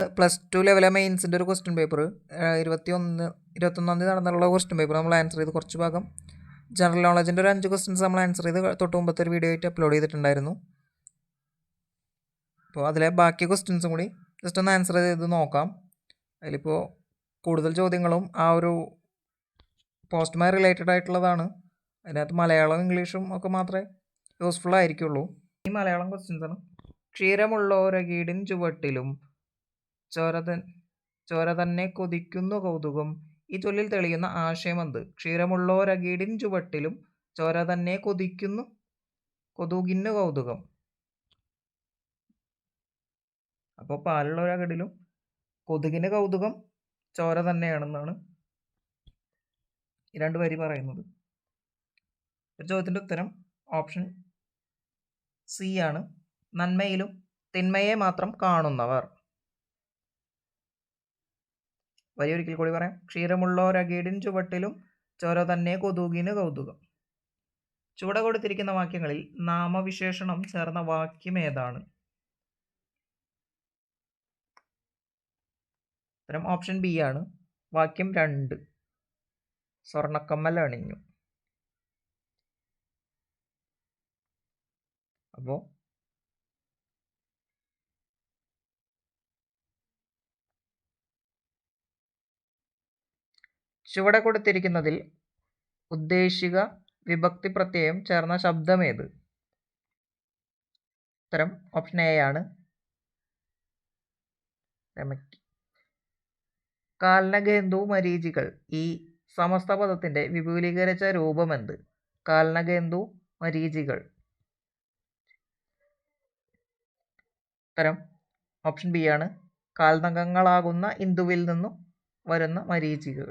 +2 ലെവലെ മെയിൻസിൻ്റെ ഒരു question paper 21-21 നടന്നുള്ള question paper നമ്മൾ answer ചെയ്ത് കുറച്ച് ഭാഗം ജനറൽ നോളജിൻ്റെ ഒരു 5 ക്വസ്റ്റ്യൻസ് നമ്മൾ ആൻസർ ചെയ്ത് തൊട്ട് മുമ്പത്തെ ഒരു വീഡിയോ ആയിട്ട് അപ്ലോഡ് ചെയ്തിട്ടുണ്ടായിരുന്നു. അപ്പോൾ അതിലെ ബാക്കി ക്വസ്റ്റ്യൻസും കൂടി ജസ്റ്റ് ഒന്ന് ആൻസർ ചെയ്ത് നോക്കാം. അതിലിപ്പോൾ കൂടുതൽ ചോദ്യങ്ങളും ആ ഒരു പോസ്റ്റുമായി റിലേറ്റഡ് ആയിട്ടുള്ളതാണ്. അതിനകത്ത് മലയാളം ഇംഗ്ലീഷും ഒക്കെ മാത്രമേ യൂസ്ഫുൾ ആയിരിക്കുള്ളൂ. ഈ മലയാളം ക്വസ്റ്റ്യൻസാണ്. ക്ഷീരമുള്ളോരകീടിൻ ചുവട്ടിലും ചോര തന്നെ കൊതിക്കുന്നു കൗതുകം. ഈ ചൊല്ലിൽ തെളിയുന്ന ആശയമെന്ത്? ക്ഷീരമുള്ളോരകീടിൻ ചുവട്ടിലും ചോര തന്നെ കൊതുകിന് കൗതുകം. അപ്പോൾ പാലുള്ളൊരകടിലും കൊതുകിന് കൗതുകം ചോര തന്നെയാണെന്നാണ് ഈ 2 വരി പറയുന്നത്. ചോദ്യത്തിൻ്റെ ഉത്തരം ഓപ്ഷൻ സി ആണ്. നന്മയിലും തിന്മയെ മാത്രം കാണുന്നവർ. വരി ഒരിക്കൽ കൂടി പറയാം. ക്ഷീരമുള്ളോരകീടിൻ ചുവട്ടിലും ചോര തന്നെ കൊതുകിന് കൗതുകം. ചുവടെ കൊടുത്തിരിക്കുന്ന വാക്യങ്ങളിൽ നാമവിശേഷണം ചേർന്ന വാക്യം ഏതാണ്? ഉത്തരം ഓപ്ഷൻ ബി ആണ്. വാക്യം 2. സ്വർണ്ണക്കമ്മൽ അണിഞ്ഞു. അപ്പോൾ ചുവടെ കൊടുത്തിരിക്കുന്നതിൽ ഉദ്ദേശിക വിഭക്തി പ്രത്യയം ചേർന്ന ശബ്ദമേത്? ഉത്തരം ഓപ്ഷൻ എ ആണ്. കാൽനകേന്ദു മരീചികൾ ഈ സമസ്ത പദത്തിന്റെ വിപുലീകരിച്ച രൂപമെന്ത്? കാൽനകേന്ദു മരീചികൾ. ഉത്തരം ഓപ്ഷൻ ബി ആണ്. കാൽനഖങ്ങളാകുന്ന ഇന്ദുവിൽ നിന്നും വരുന്ന മരീചികൾ.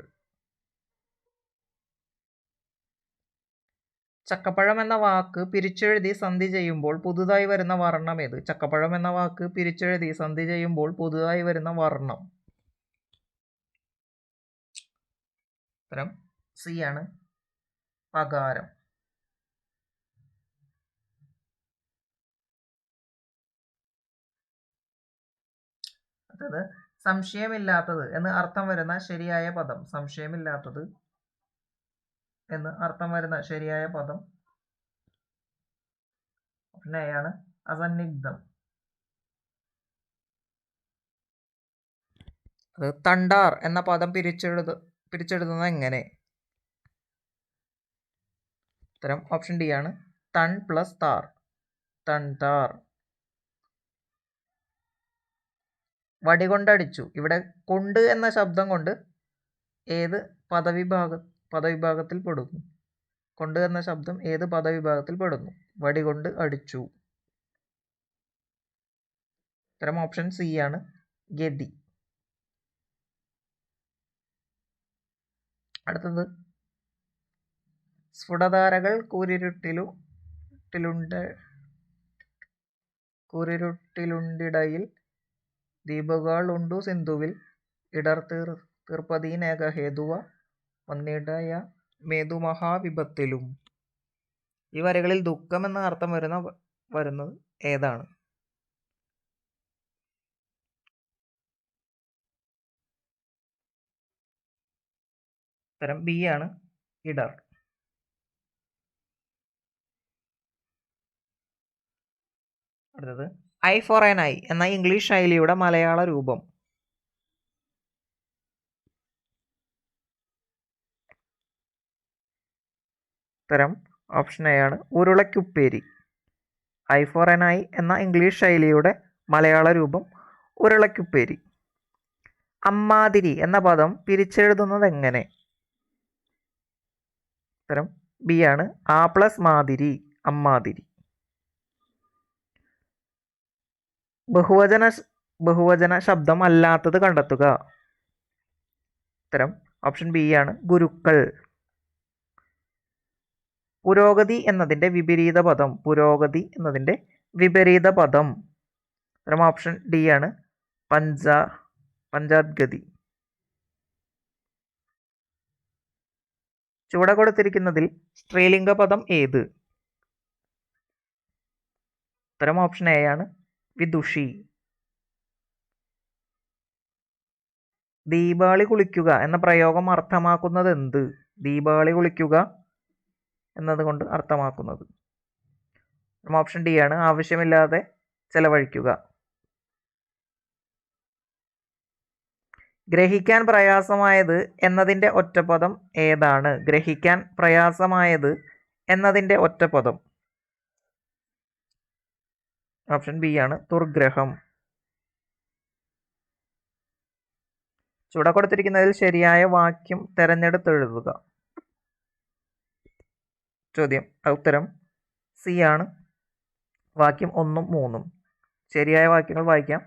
ചക്കപ്പഴം എന്ന വാക്ക് പിരിച്ചെഴുതി സന്ധി ചെയ്യുമ്പോൾ പുതുതായി വരുന്ന വർണ്ണം ഏത്? ചക്കപ്പഴം എന്ന വാക്ക് പിരിച്ചെഴുതി സന്ധി ചെയ്യുമ്പോൾ പുതുതായി വരുന്ന വർണ്ണം. ഉത്തരം സി ആണ്. പകാരം. അതായത് സംശയമില്ലാത്തത് എന്ന് അർത്ഥം വരുന്ന ശരിയായ പദം. സംശയമില്ലാത്തത് എന്ന് അർത്ഥം വരുന്ന ശരിയായ പദം ഓപ്ഷൻ എ ആണ്. അസന്നിഗ്ധം. അത് തണ്ടാർ എന്ന പദം പിരിച്ചെഴുതുന്നത് എങ്ങനെ? ഉത്തരം ഓപ്ഷൻ ഡി ആണ്. തൺ പ്ലസ് താർ. തൺതാർ. വടികൊണ്ടടിച്ചു. ഇവിടെ കൊണ്ട് എന്ന ശബ്ദം കൊണ്ട് ഏത് പദവിഭാഗത്തിൽ പെടുന്നു? കൊണ്ട് എന്ന ശബ്ദം ഏത് പദവിഭാഗത്തിൽ പെടുന്നു? വടികൊണ്ട് അടിച്ചു. ഉത്തരം ഓപ്ഷൻ സി ആണ്. ഗതി. അടുത്തത് സ്ഫുടധാരകൾ കൂരിരുട്ടിലുണ്ടിടയിൽ ദീപകൾ ഉണ്ടു സിന്ധുവിൽ ഇടർ തീർപ്പതീനേക ഹേതുവ വന്നിടയ മേതുമഹാവിപത്തിലും. ഈ വരികളിൽ ദുഃഖം എന്ന അർത്ഥം വരുന്നത് ഏതാണ്? ഉത്തരം ബി ആണ്. ഇടർ. അടുത്തത് ഐ ഫോർ ആൻ ഐ എന്ന ഇംഗ്ലീഷ് ശൈലിയുടെ മലയാള രൂപം. ഉത്തരം ഓപ്ഷൻ എ ആണ്. ഉരുളക്കുപ്പേരി. ഐ ഫോർ ആൻ ഐ എന്ന ഇംഗ്ലീഷ് ശൈലിയുടെ മലയാള രൂപം ഉരുളക്കുപ്പേരി. അമ്മാതിരി എന്ന പദം പിരിച്ചെഴുതുന്നത് എങ്ങനെ? ഉത്തരം ബി ആണ്. ആ പ്ലസ് മാതിരി. അമ്മാതിരി. ബഹുവചന ശബ്ദം അല്ലാത്തത് കണ്ടെത്തുക. ഉത്തരം ഓപ്ഷൻ ബി ആണ്. ഗുരുക്കൾ. പുരോഗതി എന്നതിൻ്റെ വിപരീത പദം. പുരോഗതി എന്നതിൻ്റെ വിപരീത പദം. ഉത്തരം ഓപ്ഷൻ ഡി ആണ്. പഞ്ചാദ്ഗതി. ചുവടെ കൊടുത്തിരിക്കുന്നതിൽ സ്ത്രീലിംഗ പദം ഏത്? ഉത്തരം ഓപ്ഷൻ എ ആണ്. വിദുഷി. ദീപാവലി കുളിക്കുക എന്ന പ്രയോഗം അർത്ഥമാക്കുന്നത് എന്ത്? ദീപാവലി കുളിക്കുക എന്നതുകൊണ്ട് അർത്ഥമാക്കുന്നത് ഓപ്ഷൻ ഡി ആണ്, ആവശ്യമില്ലാതെ ചെലവഴിക്കുക. ഗ്രഹിക്കാൻ പ്രയാസമായത് എന്നതിൻ്റെ ഒറ്റപ്പദം ഏതാണ്? ഗ്രഹിക്കാൻ പ്രയാസമായത് എന്നതിൻ്റെ ഒറ്റപ്പദം ഓപ്ഷൻ ബി ആണ്, ദുർഗ്രഹം. ചുവടെ കൊടുത്തിരിക്കുന്നതിൽ ശരിയായ വാക്യം തിരഞ്ഞെടുത്തെഴുതുക. ചോദ്യം ഉത്തരം സി ആണ്, വാക്യം 1ഉം 3ഉം. ശരിയായ വാക്യങ്ങൾ വായിക്കാം.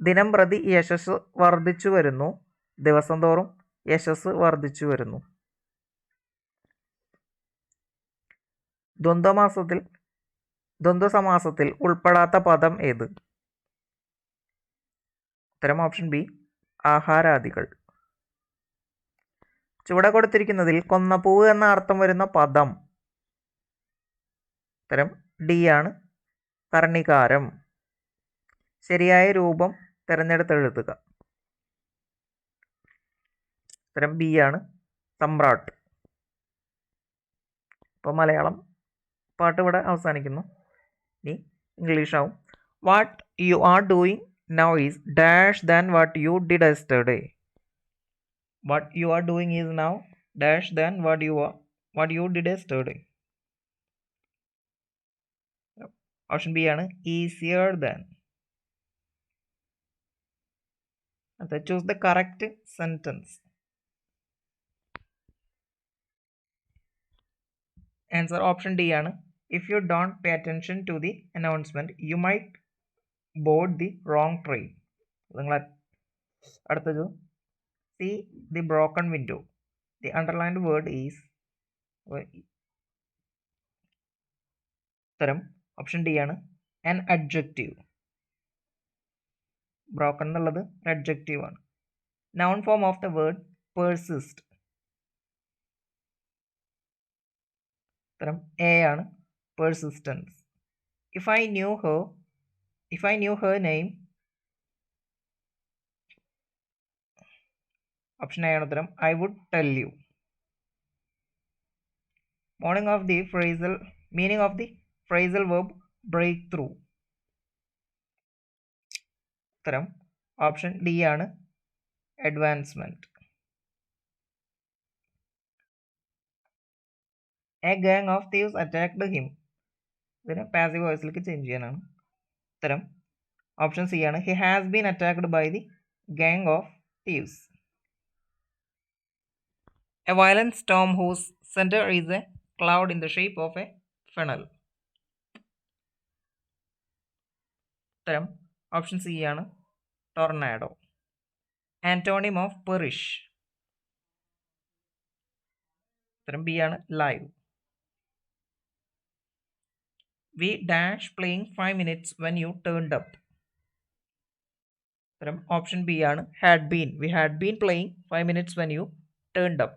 ദിനം പ്രതി യശസ് വർദ്ധിച്ചു വരുന്നു. ദിവസം തോറും യശസ് വർദ്ധിച്ചു വരുന്നു. ദ്വന്ദ്വസമാസത്തിൽ ഉൾപ്പെടാത്ത പദം ഏത്? ഉത്തരം ഓപ്ഷൻ ബി, ആഹാരാദികൾ. ചുവടെ കൊടുത്തിരിക്കുന്നതിൽ കൊന്നപ്പൂവ് എന്ന അർത്ഥം വരുന്ന പദം? ഉത്തരം ഡി ആണ്, കർണികാരം. ശരിയായ രൂപം തിരഞ്ഞെടുത്തെഴുതുക. ഉത്തരം ബി ആണ്, സമ്രാട്ട്. ഇപ്പോൾ മലയാളം പാട്ട് ഇവിടെ അവസാനിക്കുന്നു. ഇനി ഇംഗ്ലീഷ് ആവും. What you are doing now is dash than what you did yesterday. What you are doing is now dash than what you did yesterday. Option B ആണ്, easier than. Choose the correct sentence. Answer option D ആണ്. If you don't pay attention to the announcement you might board the wrong train. നിങ്ങൾ അടുത്തത് see the broken window. The underlined word is. ഉത്തരം option D ആണ്, an adjective. Broken എന്നുള്ളത് adjective ആണ്. Noun form of the word persist. ഉത്തരം A ആണ്, persistence. If I knew her name. Option A ആണ് ഉത്തരം, I would tell you. Meaning of the phrasal verb break through. ഉത്തരം option D ആണ്, advancement. A gang of thieves attacked him. ഇതിന് passive വോയിസിലേക്ക് change ചെയ്യാനാണ്. ഉത്തരം option C ആണ്, he has been attacked by the gang of thieves. A violent storm whose center is a cloud in the shape of a funnel. ഉത്തരം option C ആണ്, tornado. Antonym of perish. ഉത്തരം B ആണ്, live. We dash playing 5 minutes when you turned up. ഉത്തരം option B ആണ്, had been. We had been playing 5 minutes when you turned up.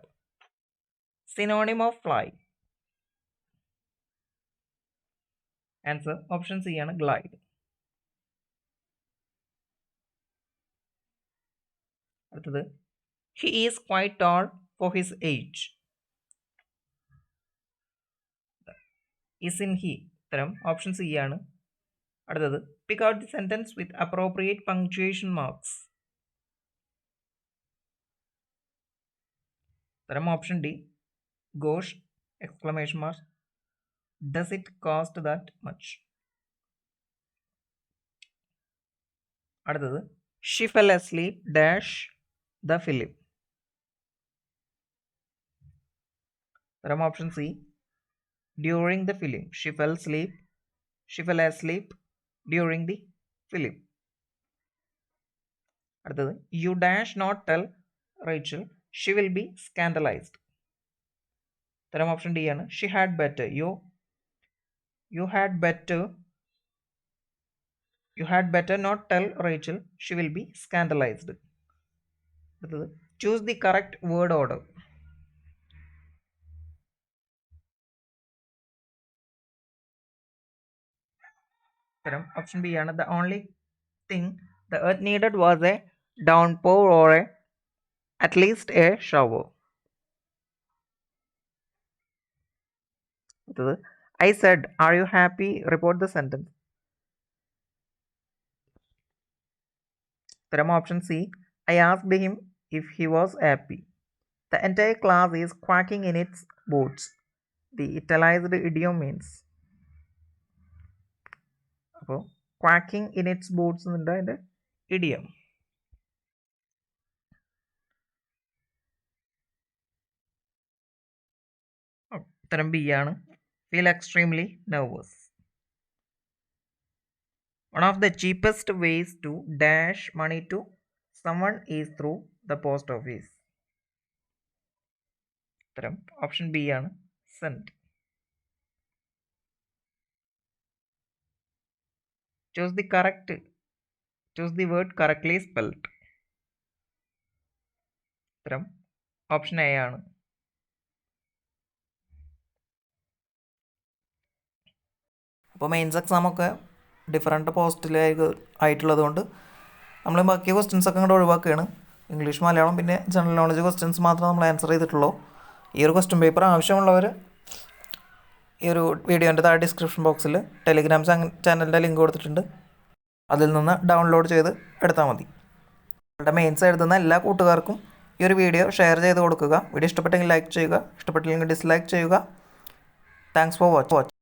Synonym of fly. Answer option C ആണ്, glide. അടുത്തത് he is quite tall for his age. is in he. ഉത്തരം option C ആണ്. അടുത്തത് pick out the sentence with appropriate punctuation marks. ഉത്തരം option D, gosh exclamation mark. Does it cost that much? അടുത്തത് she fell asleep dash the film. ഉത്തരം option C, during the film. She fell asleep during the film. അടുത്തത് you dash not tell Rachel, she will be scandalized. ഉത്തരം option D ആണ്, she had better. You had better not tell Rachel, she will be scandalized. അടുത്തത് choose the correct word order. ഉത്തരം option B ആണ്, the only thing the earth needed was a downpour or a at least a shower. I said, are you happy? Report the sentence. Option C. I asked him if he was happy. The entire class is quacking in its boots. The italicized idiom means. അപ്പോൾ quacking in its boots എന്നുണ്ട് അതിൻ്റെ idiom. ഉത്തരം B ആണ്. Feel extremely nervous. One of the cheapest ways to dash money to someone is through the post office. ഉത്തരം option B ആണ്, send. Choose the word correctly spelled. ഉത്തരം option A ആണ്. അപ്പോൾ mains എക്സാമൊക്കെ different ആയിട്ടുള്ളത് കൊണ്ട് നമ്മൾ ബാക്കി ക്വസ്റ്റ്യൻസൊക്കെ അങ്ങോട്ട് ഒഴിവാക്കുകയാണ്. ഇംഗ്ലീഷ്, മലയാളം, പിന്നെ ജനറൽ നോളജ് ക്വസ്റ്റ്യൻസ് മാത്രമേ നമ്മൾ ആൻസർ ചെയ്തിട്ടുള്ളൂ. ഈ ഒരു ക്വസ്റ്റ്യൻ പേപ്പർ ആവശ്യമുള്ളവർ ഈ ഒരു വീഡിയോൻ്റെ താഴെ ഡിസ്ക്രിപ്ഷൻ ബോക്സിൽ ടെലിഗ്രാം ചാനലിൻ്റെ ലിങ്ക് കൊടുത്തിട്ടുണ്ട്. അതിൽ നിന്ന് ഡൗൺലോഡ് ചെയ്ത് എടുത്താൽ മതി. നിങ്ങളുടെ മെയിൻസ് എഴുതുന്ന എല്ലാ കൂട്ടുകാർക്കും ഈ ഒരു വീഡിയോ ഷെയർ ചെയ്ത് കൊടുക്കുക. വീഡിയോ ഇഷ്ടപ്പെട്ടെങ്കിൽ ലൈക്ക് ചെയ്യുക, ഇഷ്ടപ്പെട്ടില്ലെങ്കിൽ ഡിസ്ലൈക്ക് ചെയ്യുക. Thanks for watch.